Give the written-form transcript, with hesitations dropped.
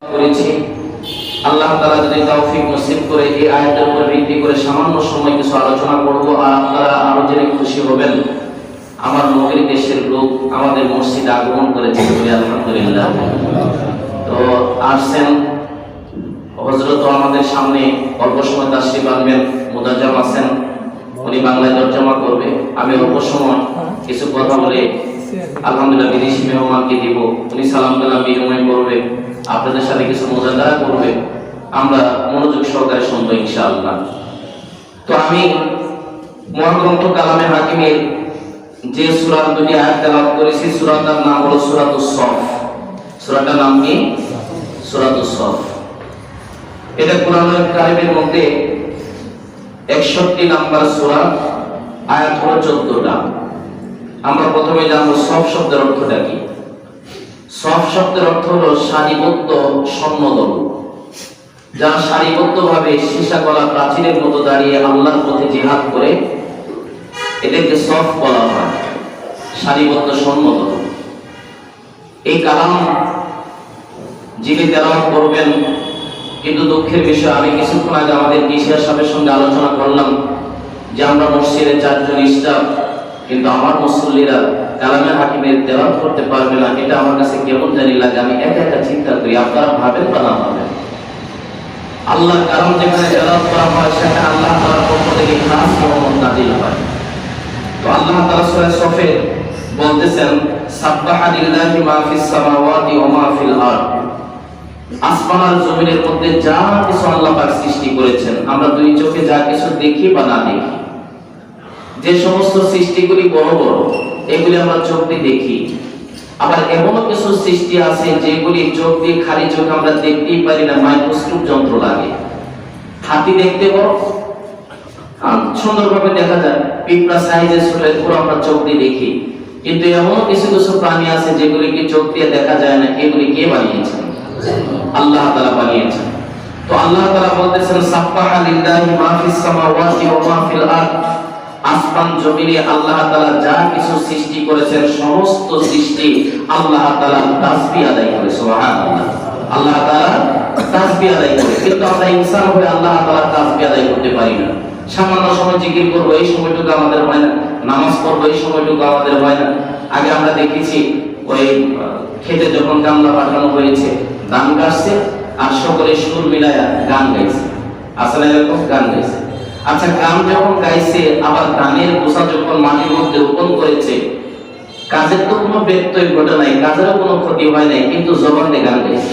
করেছি। আল্লাহ তাআলা যদি তৌফিক নসিব করে এই আয়াতের উপর ভিত্তি করে সামান্য সময় কিছু আলোচনা করব, আর আপনারা আরো জেনে খুশি হবেন। আমার নবীর দেশের লোক আমাদের মসজিদে আগমন করেছে, আলহামদুলিল্লাহ। তো আসছেন হযরত আমাদের সামনে অল্প সময় তাশরীফ আনবেন, মুদাজ্জাম আছেন, উনি বাংলায় তরজমা করবে। আমি অল্প সময় কিছু কথা বলে আলহামদুলিল্লাহ বিদেশি মেহমানকে দিব, উনি সালাম কালাম বিনিময় করবে, আপনাদের সাথে কিছু মুজাদারা করবে, আমরা মনোযোগ সহকারে শুনবো ইনশাআল্লাহ। তো আমি মহাগ্রন্থ কালামে হাকিমের যে সূরা দুটি আয়াত তেলাওয়াত করেছি, সূরাটার নাম হলো সূরাতুস সফ। সূরাটার নাম কি? সূরাতুস সফ। এটা কোরআনুল কারীমের মধ্যে 61 নাম্বার সূরা, আয়াত হলো 14টা। আমরা প্রথমে জানবো সফ শব্দের অর্থটা কি। সফ শব্দের অর্থ হলো সারিবদ্ধ সৈন্যদল, যারা সারিবদ্ধভাবে সীসা গলা প্রাচীরের মতো দাঁড়িয়ে আল্লাহর পথে জিহাদ করে, এদেরকে সফ বলা হয়, সারিবদ্ধ সৈন্যদল। এই কালাম যিনি তেলাওয়াত করবেন, কিন্তু দুঃখের বিষয় আমি কিছুক্ষণ আগে আমাদের ডিসিআর সাহেবের সঙ্গে আলোচনা করলাম যে আমরা মসজিদে 4 জন স্টাফ, কিন্তু আমার মুসল্লিরা কালামে হাকিমের তেলাওয়াত করতে পারবে না। এটা আমার কাছে কেমন জানি লাগে, আমি একা একা চিন্তা করি, আপনারা ভাবেন বা না ভাবেন। আল্লাহর কালাম যেখানে তেলাওয়াত করা হয়, সেখানে আল্লাহ তাআলার পক্ষ থেকে খাস রহমত নাযিল হয়। তো আল্লাহ তাআলা সূরা সফে বলতেছেন, সাব্বাহা লিল্লাহি মা ফিস সামাওয়াতি ওয়া মা ফিল আরদ। আসমান আর জমিনের মধ্যে যা কিছু আল্লাহ পাক সৃষ্টি করেছেন, আমরা দুই চোখে যা কিছু দেখি বা না দেখি, যে সমস্ত সৃষ্টিগুলি বড় বড়, এগুলি আমরা চোখ দিয়ে দেখি। আবার এমনও কিছু সৃষ্টি আছে যেগুলি চোখ দিয়ে, খালি চোখ আমরা দেখতেই পারি না, মাইক্রোস্কোপ যন্ত্র লাগে। হাতি দেখতে বড়, সুন্দরভাবে দেখা যায়, পিঁপড়া সাইজের ছোট, পুরো আমরা চোখ দিয়ে দেখি। কিন্তু এমনও কিছু কিছু প্রাণী আছে যেগুলিকে চোখ দিয়ে দেখা যায় না, এগুলি কে বানিয়েছেন? আল্লাহ তাআলা বানিয়েছেন। তো আল্লাহ তাআলা বলতেছেন, সাব্বাহা লিল্লাহি মা ফিস সামাওয়াতি ওয়া মা ফিল আরদ। আসমান জমিনে আল্লাহ তাআলা যা কিছু সৃষ্টি করেছেন, সমস্ত সৃষ্টি আল্লাহ তাআলা তাসবিহ আদায় করে। সুবহানাল্লাহ, আল্লাহ তাআলা তাসবিহ আদায় করে। কিন্তু আমরা ইনসান হয়ে আল্লাহ তাআলা তাসবিহ আদায় করতে পারি না। সামান্য সময় জিকির করবো, এই সময়টুকু আমাদের হয় না। নামাজ পড়বো, এই সময়টুকু আমাদের হয় না। আগে আমরা দেখেছি, ওই খেতে যখন গামলা পাঠানো হয়েছে, ধান গাছছে, আর সকলে সুর মিলায়া গান গাইছে। আসলে এরকম গান গাইছে। আচ্ছা, গান যখন গাইছে, আবার গানের বোঝা যখন মাটির মধ্যে রোপণ করেছে, কাজের তো কোনো ব্যত্যয় ঘটে নাই, কাজেরও কোনো ক্ষতি হয় নাই, কিন্তু জবান দিয়ে গান গাইছে।